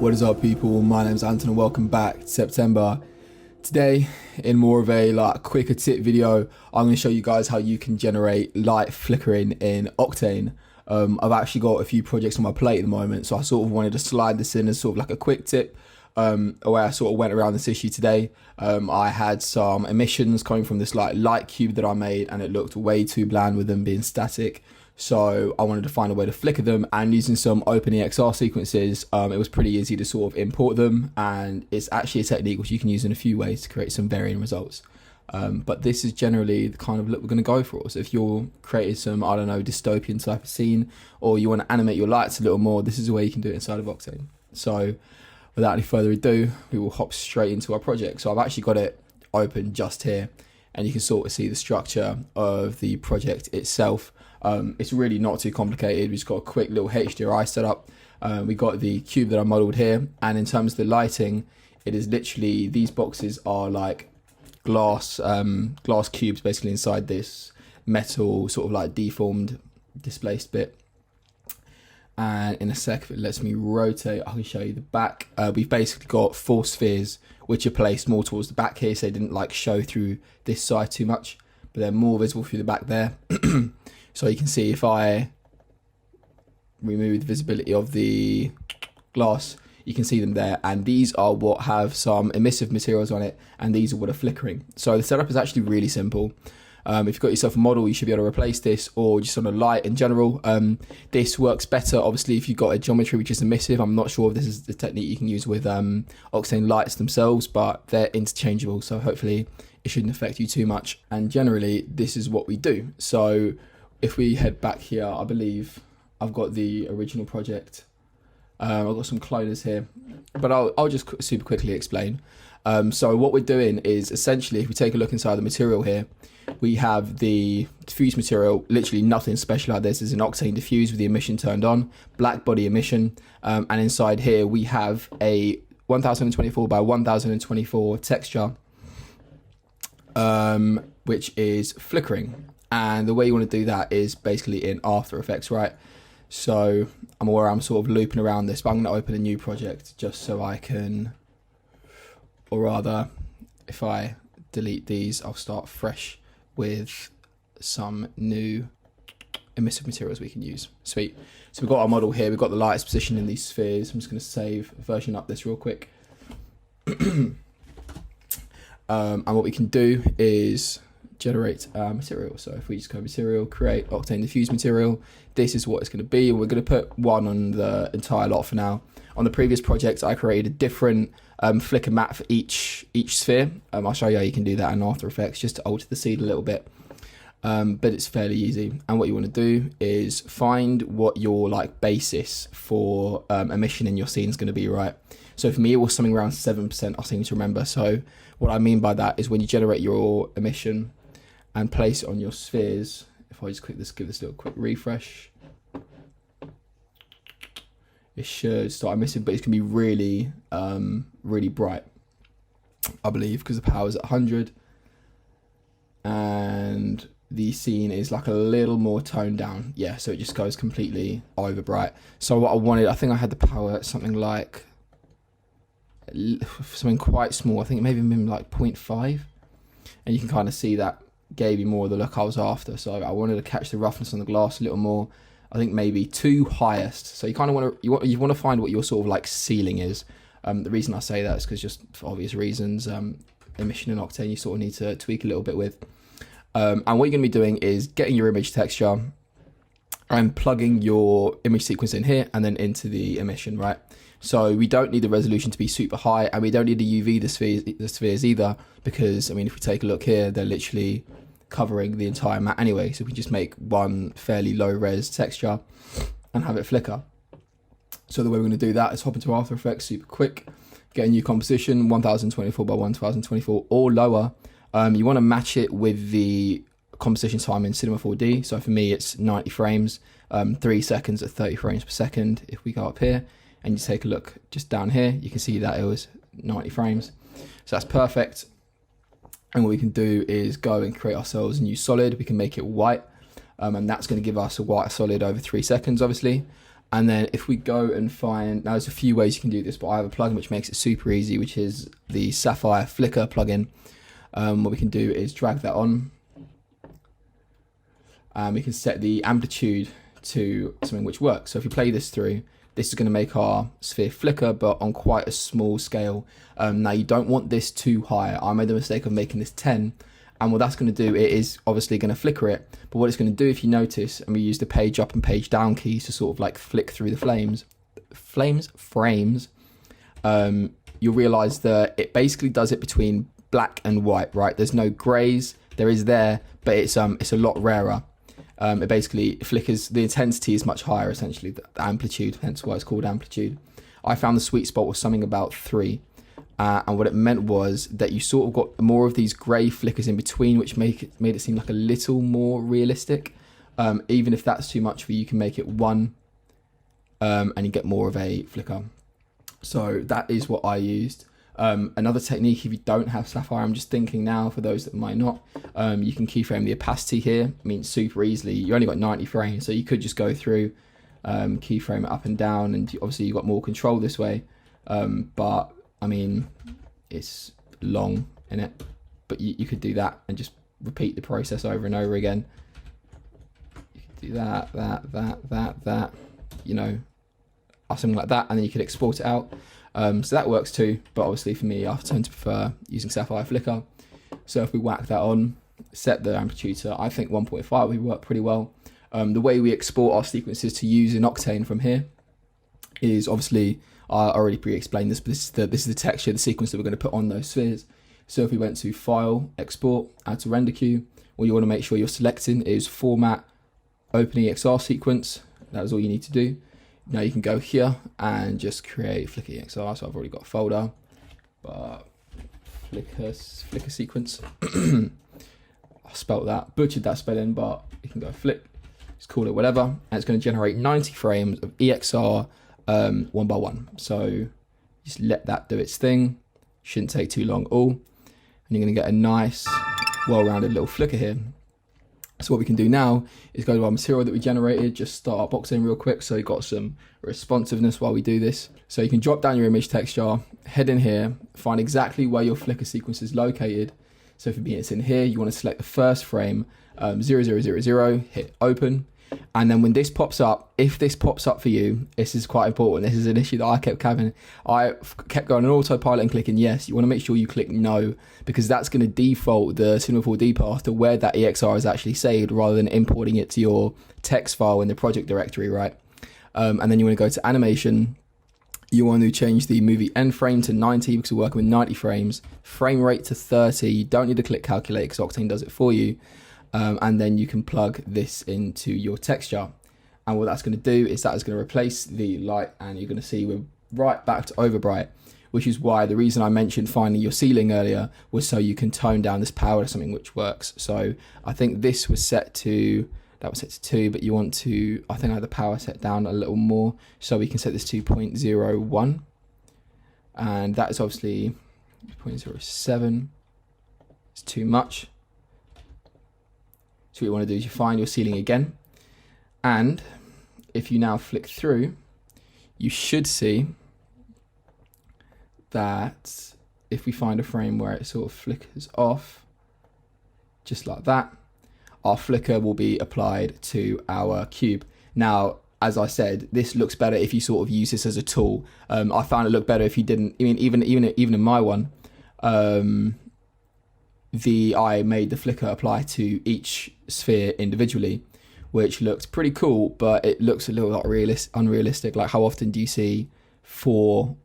What is up, people? My name's Anton and welcome back to September. Today, in more of a quicker tip video, I'm going to show you guys how you can generate light flickering in Octane. I've actually got a few projects on my plate at the moment, so I sort of wanted to slide this in as sort of like a quick tip. Where I sort of went around this issue today. I had some emissions coming from this light cube that I made, and it looked way too bland with them being static. So I wanted to find a way to flicker them, and using some OpenEXR sequences, it was pretty easy to sort of import them, and it's actually a technique which you can use in a few ways to create some varying results. But this is generally the kind of look we're going to go for. So if you're creating some, I don't know, dystopian type of scene, or you want to animate your lights a little more, this is the way you can do it inside of Octane. So without any further ado, we will hop straight into our project. So I've actually got it open just here, and you can sort of see the structure of the project itself. It's really not too complicated. We've just got a quick little HDRI setup. We got the cube that I modeled here, and in terms of the lighting, it is literally, these boxes are like glass cubes basically inside this metal sort of like deformed, displaced bit. And in a sec, if it lets me rotate, I can show you the back. We've basically got 4 spheres which are placed more towards the back here, so they didn't like show through this side too much, but they're more visible through the back there. So you can see if I remove the visibility of the glass, you can see them there, and these are what have some emissive materials on it, and these are what are flickering. So the setup is actually really simple. If you've got yourself a model, you should be able to replace this, or just on a light in general. This works better, obviously, if you've got a geometry which is emissive. I'm not sure if this is the technique you can use with Octane lights themselves, but they're interchangeable, so hopefully it shouldn't affect you too much. And generally, this is what we do. So if we head back here, I believe I've got the original project. I've got some cloners here, but I'll just super quickly explain. So what we're doing is essentially, if we take a look inside the material here, we have the diffuse material, literally nothing special like this. Is an Octane diffuse with the emission turned on, black body emission, and inside here we have a 1024 by 1024 texture, which is flickering. And the way you want to do that is basically in After Effects, right? So I'm aware I'm sort of looping around this, but I'm going to open a new project just so I can, or rather, if I delete these, I'll start fresh with some new emissive materials we can use. Sweet. So we've got our model here. We've got the lights positioned in these spheres. I'm just going to save, version up this real quick. And what we can do is generate material. So if we just go material, create Octane diffuse material, this is what it's going to be. We're going to put one on the entire lot for now. On the previous project, I created a different flicker map for each sphere. I'll show you how you can do that in After Effects just to alter the seed a little bit. But it's fairly easy. And what you want to do is find what your basis for emission in your scene is going to be, right? So for me, it was something around 7%, I seem to remember. So what I mean by that is when you generate your emission and place it on your spheres, if I just click this, give this a little quick refresh, it should start emitting, but it's going to be really, really bright, I believe, because the power is at 100. And the scene is like a little more toned down. Yeah, so it just goes completely over bright. So what I wanted, I think I had the power at something like, something quite small. I think maybe like 0.5. And you can kind of see that gave you more of the look I was after. So I wanted to catch the roughness on the glass a little more. I think maybe 2 highest. So you kind of want to find what your sort of ceiling is. The reason I say that is because just for obvious reasons, emission in Octane you sort of need to tweak a little bit with. And what you're going to be doing is getting your image texture and plugging your image sequence in here and then into the emission, right? So we don't need the resolution to be super high, and we don't need to UV the spheres either, because I mean, if we take a look here, they're literally covering the entire mat anyway. So we just make one fairly low res texture and have it flicker. So the way we're going to do that is hop into After Effects super quick, get a new composition, 1024 by 1024 or lower. You want to match it with the composition time in Cinema 4D. So for me, it's 90 frames, 3 seconds at 30 frames per second. If we go up here and you take a look just down here, you can see that it was 90 frames. So that's perfect. And what we can do is go and create ourselves a new solid. We can make it white, and that's going to give us a white solid over 3 seconds, obviously. And then if we go and find, now there's a few ways you can do this, but I have a plugin which makes it super easy, which is the Sapphire Flicker plugin. What we can do is drag that on. And we can set the amplitude to something which works. So if you play this through, this is going to make our sphere flicker, but on quite a small scale. Now you don't want this too high. I made the mistake of making this 10. And what that's going to do, it is obviously going to flicker it. But what it's going to do, if you notice, and we use the page up and page down keys to sort of like flick through the frames, you'll realize that it basically does it between black and white, right? There's no grays. There is there, but it's a lot rarer. It basically flickers, the intensity is much higher, essentially, the amplitude, hence why it's called amplitude. I found the sweet spot was something about 3. And what it meant was that you sort of got more of these grey flickers in between, which made it seem like a little more realistic. Even if that's too much for you, you can make it 1, and you get more of a flicker. So that is what I used. Another technique, if you don't have Sapphire, I'm just thinking now for those that might not, you can keyframe the opacity here. I mean, super easily. You only got 90 frames, so you could just go through, keyframe it up and down, and obviously you've got more control this way. But I mean, it's long in it, but you could do that and just repeat the process over and over again. You could do that, you know, or something like that, and then you could export it out. So that works too, but obviously for me, I tend to prefer using Sapphire Flicker. So if we whack that on, set the amplitude to, I think 1.5 would work pretty well. The way we export our sequences to use in Octane from here is obviously, I already pre-explained this, but this is the texture, the sequence that we're going to put on those spheres. So if we went to File, Export, Add to Render Queue, what you want to make sure you're selecting is Format, OpenEXR Sequence. That is all you need to do. Now you can go here and just create Flickr EXR. So I've already got a folder, but Flickr Sequence. I spelt that, butchered that spelling, but you can go Flick, just call it whatever, and it's going to generate 90 frames of EXR 1 by 1. So just let that do its thing. Shouldn't take too long at all. And you're going to get a nice, well-rounded little flicker here. So what we can do now is go to our material that we generated, just start up Octane real quick so you've got some responsiveness while we do this. So you can drop down your image texture, head in here, find exactly where your flicker sequence is located. So for me it's in here, you want to select the first frame, 0000, hit open. And then when this pops up, if this pops up for you, this is quite important. This is an issue that I kept having. I kept going on autopilot and clicking yes. You want to make sure you click no, because that's going to default the Cinema 4D path to where that EXR is actually saved rather than importing it to your text file in the project directory, right? And then you want to go to animation. You want to change the movie end frame to 90 because we're working with 90 frames. Frame rate to 30. You don't need to click calculate because Octane does it for you. And then you can plug this into your texture. And what that's going to do is that is going to replace the light, and you're going to see we're right back to overbright, which is why the reason I mentioned finding your ceiling earlier was so you can tone down this power to something which works. So I think this was set to, that was set to 2, but you want to, I think I had the power set down a little more. So we can set this to 0.01. And that is obviously 0.07. It's too much. So what you want to do is you find your ceiling again, and if you now flick through, you should see that if we find a frame where it sort of flickers off, just like that, our flicker will be applied to our cube. Now, as I said, this looks better if you sort of use this as a tool. I found it looked better if you didn't. I mean, even in my one, I made the flicker apply to each sphere individually, which looked pretty cool, but it looks a little like unrealistic. Like, how often do you see four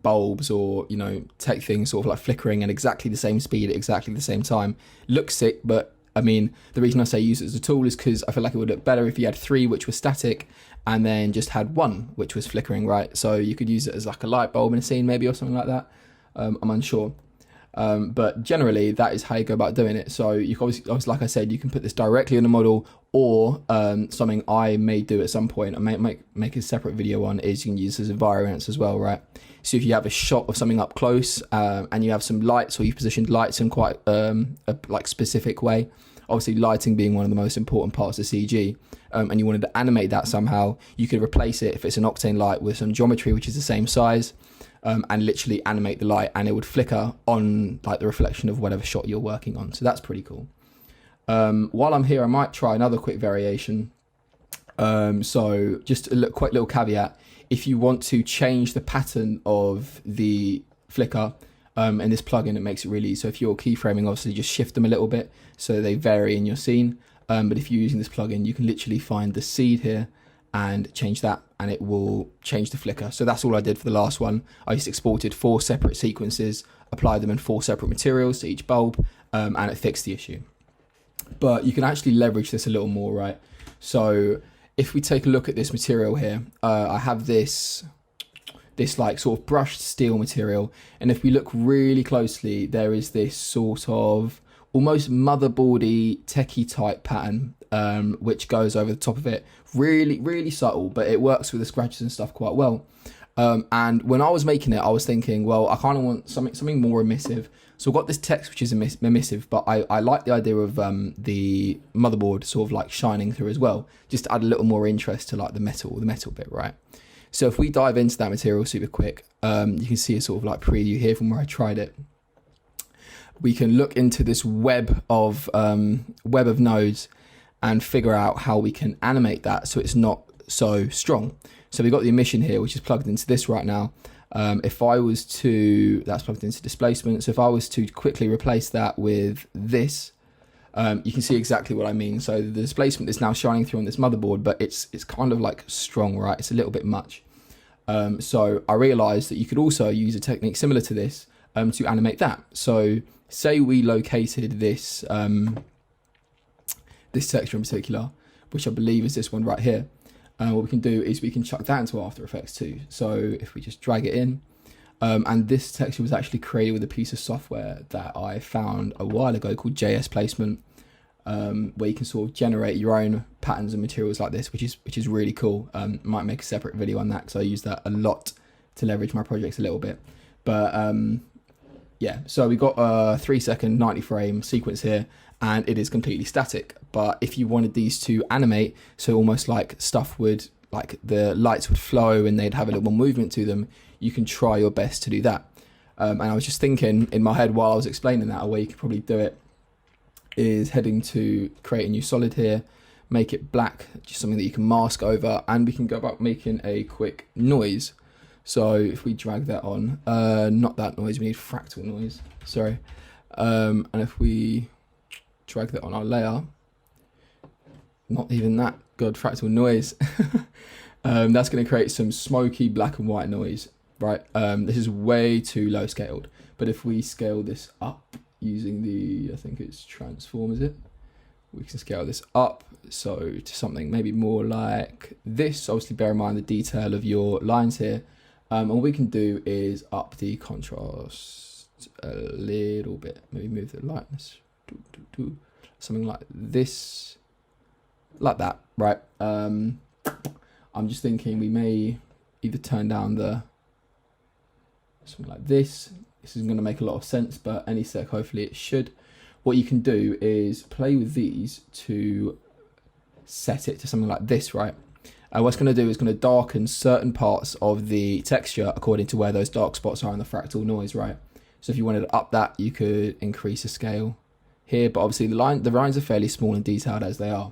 bulbs or, you know, tech things sort of like flickering at exactly the same speed at exactly the same time? Looks sick, but I mean, the reason I say use it as a tool is because I feel like it would look better if you had 3 which were static and then just had 1 which was flickering, right? So you could use it as like a light bulb in a scene maybe or something like that. I'm unsure. But generally that is how you go about doing it. So you can obviously, like I said, you can put this directly on the model, or something I may do at some point, I may make a separate video on, is you can use this as environments as well, right? So if you have a shot of something up close and you have some lights, or you've positioned lights in quite a like specific way, obviously lighting being one of the most important parts of CG, and you wanted to animate that somehow, you could replace it, if it's an Octane light, with some geometry which is the same size, and literally animate the light, and it would flicker on like the reflection of whatever shot you're working on. So that's pretty cool. While I'm here, I might try another quick variation. So just a quick little caveat: if you want to change the pattern of the flicker, in this plugin, it makes it really easy. So if you're keyframing, obviously just shift them a little bit so they vary in your scene. But if you're using this plugin, you can literally find the seed here and change that, and it will change the flicker. So that's all I did for the last one. I just exported 4 separate sequences, applied them in 4 separate materials to each bulb, and it fixed the issue. But you can actually leverage this a little more, right? So if we take a look at this material here, I have this like sort of brushed steel material, and if we look really closely, there is this sort of almost motherboardy techie type pattern, which goes over the top of it. Really subtle, but it works with the scratches and stuff quite well. And when I was making it, I was thinking, well, I kind of want something more emissive. So I've got this text which is emissive, but I like the idea of the motherboard sort of like shining through as well, just to add a little more interest to like the metal bit, right? So if we dive into that material super quick, you can see a sort of like preview here from where I tried it. We can look into this web of nodes and figure out how we can animate that so it's not so strong. So we've got the emission here, which is plugged into this right now. If I was to, that's plugged into displacement. So if I was to quickly replace that with this, you can see exactly what I mean. So the displacement is now shining through on this motherboard, but it's kind of like strong, right? It's a little bit much. So I realized that you could also use a technique similar to this to animate that. So say we located this this texture in particular, which I believe is this one right here. What we can do is we can chuck that into After Effects too. So if we just drag it in, and this texture was actually created with a piece of software that I found a while ago called JS Placement, where you can sort of generate your own patterns and materials like this, which is really cool. Might make a separate video on that because I use that a lot to leverage my projects a little bit. But yeah, so we got a 3-second 90 frame sequence here, and it is completely static. But if you wanted these to animate, so almost like stuff would, like the lights would flow and they'd have a little more movement to them, you can try your best to do that. And I was just thinking in my head while I was explaining that, a way you could probably do it is heading to create a new solid here, make it black, just something that you can mask over, and we can go about making a quick noise. So if we drag that on, not that noise, we need fractal noise, sorry. And if we drag that on our layer, not even that good fractal noise, that's going to create some smoky black and white noise, right? This is way too low scaled, but if we scale this up using the, I think it's transform, is it? We can scale this up, so to something maybe more like this. Obviously bear in mind the detail of your lines here. And what we can do is up the contrast a little bit, maybe move the lightness, something like this, like that, right? I'm just thinking we may either turn down the, something like this. This isn't going to make a lot of sense, but any sec, hopefully it should. What you can do is play with these to set it to something like this, right? What's going to do is going to darken certain parts of the texture according to where those dark spots are in the fractal noise, right? So if you wanted to up that, you could increase the scale here, but obviously the lines are fairly small and detailed as they are.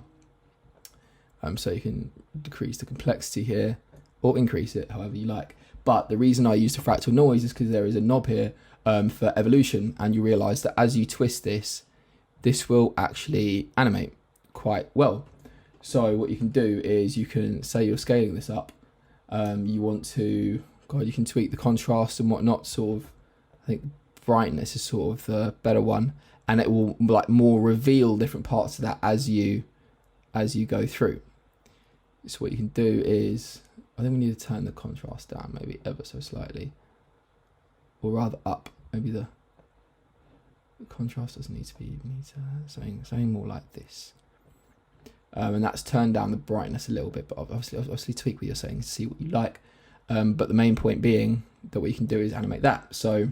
So you can decrease the complexity here or increase it however you like. But the reason I use the fractal noise is because there is a knob here for evolution, and you realize that as you twist this, this will actually animate quite well. So what you can do is you can say you're scaling this up. You want to, you can tweak the contrast and whatnot, sort of, I think brightness is sort of the better one, and it will like more reveal different parts of that as you go through. So what you can do is, I think we need to turn the contrast down maybe ever so slightly, or rather up. Maybe the contrast doesn't need to be, we need to something more like this. And that's turned down the brightness a little bit, but obviously tweak what you're saying to see what you like. But the main point being that what you can do is animate that. So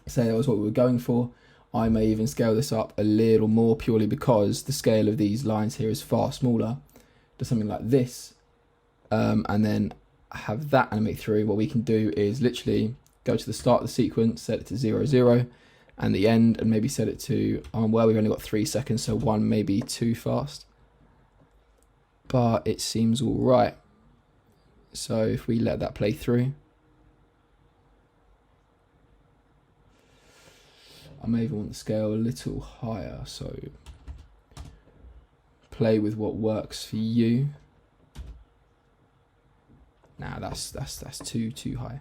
say that was what we were going for. I may even scale this up a little more purely because the scale of these lines here is far smaller. Do something like this, and then have that animate through. What we can do is literally go to the start of the sequence, set it to 0, 0, and the end, and maybe set it to, well, we've only got 3 seconds, so 1 may be too fast. But it seems all right. So if we let that play through, I may even want the scale a little higher, so play with what works for you. Nah, that's too high.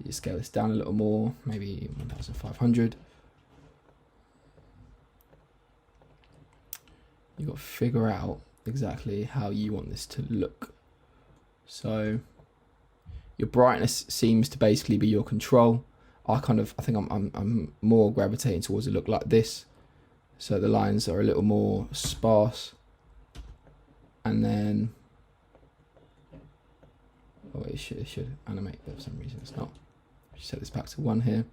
You scale this down a little more, maybe 1500. You've got to figure out exactly how you want this to look. So your brightness seems to basically be your control. I think I'm more gravitating towards a look like this. So the lines are a little more sparse. And then, oh, it should animate, but for some reason it's not. Set this back to 1 here.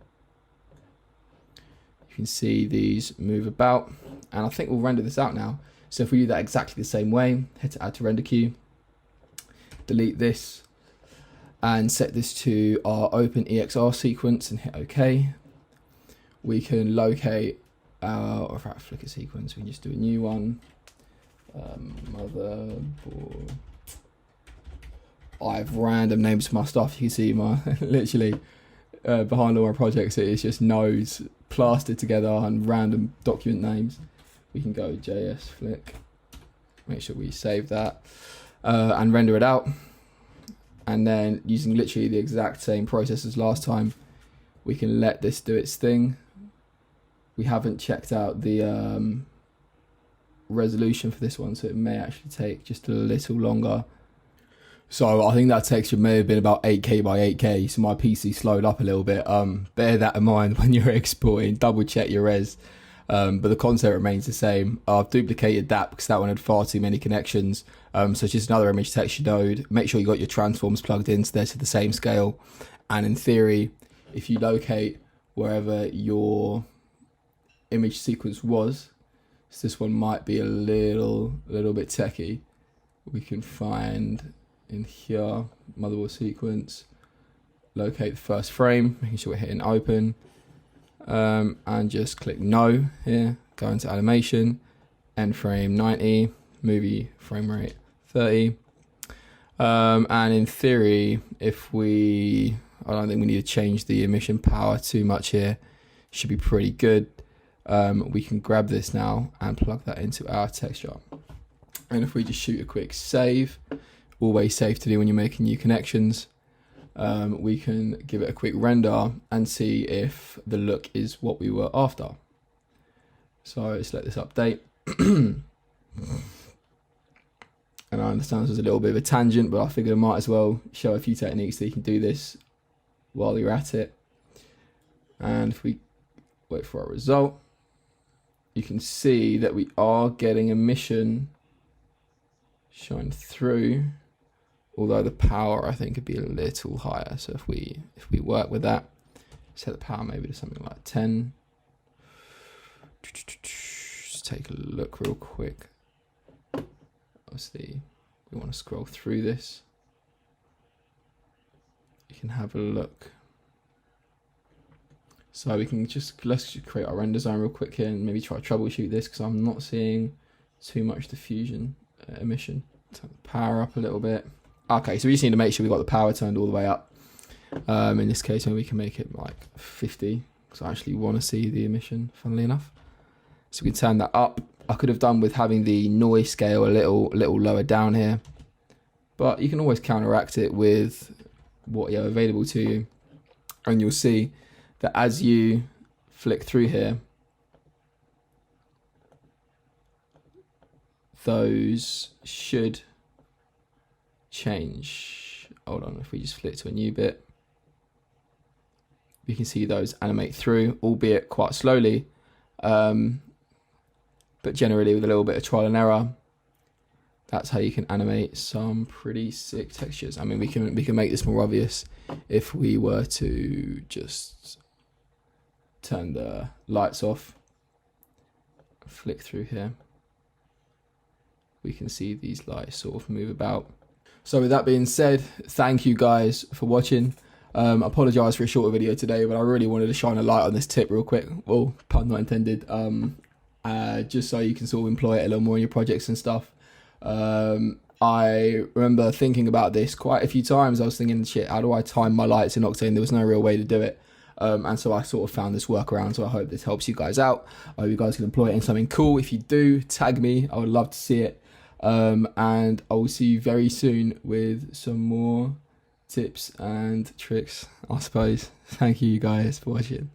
You can see these move about, and I think we'll render this out now. So if we do that exactly the same way, hit to add to render queue, delete this, and set this to our open EXR sequence and hit OK. We can locate our flicker sequence. We can just do a new one. Motherboard. I have random names for my stuff. You can see my literally behind all my projects, it is just nodes plastered together and random document names. We can go JS flick, make sure we save that, and render it out. And then using literally the exact same process as last time, we can let this do its thing. We haven't checked out the resolution for this one, so it may actually take just a little longer. So I think that texture may have been about 8K by 8K, so my PC slowed up a little bit. Bear that in mind when you're exporting, double check your res. But the concept remains the same. I've duplicated that because that one had far too many connections. So it's just another image texture node. Make sure you got your transforms plugged in so they're to the same scale. And in theory, if you locate wherever your image sequence was, so this one might be a little bit techie. We can find in here, motherboard sequence, locate the first frame, making sure we're hitting open, and just click no here, go into animation, end frame 90, movie frame rate 30. And in theory, if I don't think we need to change the emission power too much here, should be pretty good. We can grab this now and plug that into our texture. And if we just shoot a quick save, always safe to do when you're making new connections, we can give it a quick render and see if the look is what we were after. So let's let this update. And I understand this was a little bit of a tangent, but I figured I might as well show a few techniques that you can do this while you're at it. And if we wait for our result, you can see that we are getting emission shine through, although the power I think could be a little higher. So if we work with that, set the power maybe to something like 10. Just take a look real quick. Obviously we want to scroll through this. You can have a look. So we can let's just create our render zone real quick here and maybe try to troubleshoot this because I'm not seeing too much diffusion emission. Turn the power up a little bit. Okay, so we just need to make sure we got the power turned all the way up. In this case, maybe we can make it like 50 because I actually want to see the emission, funnily enough. So we can turn that up. I could have done with having the noise scale a little lower down here, but you can always counteract it with what you have available to you, and you'll see that as you flick through here, those should change. Hold on, if we just flick to a new bit, you can see those animate through, albeit quite slowly, but generally with a little bit of trial and error. That's how you can animate some pretty sick textures. I mean, we can make this more obvious if we were to just turn the lights off flick through here, we can see these lights sort of move about. So with that being said, thank you guys for watching. Apologise for a shorter video today, but I really wanted to shine a light on this tip real quick. Well, pun not intended. Just so you can sort of employ it a little more in your projects and stuff. I remember thinking about this quite a few times. I was thinking, shit, how do I time my lights in Octane? There was no real way to do it. And so I sort of found this workaround. So I hope this helps you guys out. I hope you guys can employ it in something cool. If you do, tag me. I would love to see it. And I will see you very soon with some more tips and tricks, I suppose. Thank you guys for watching.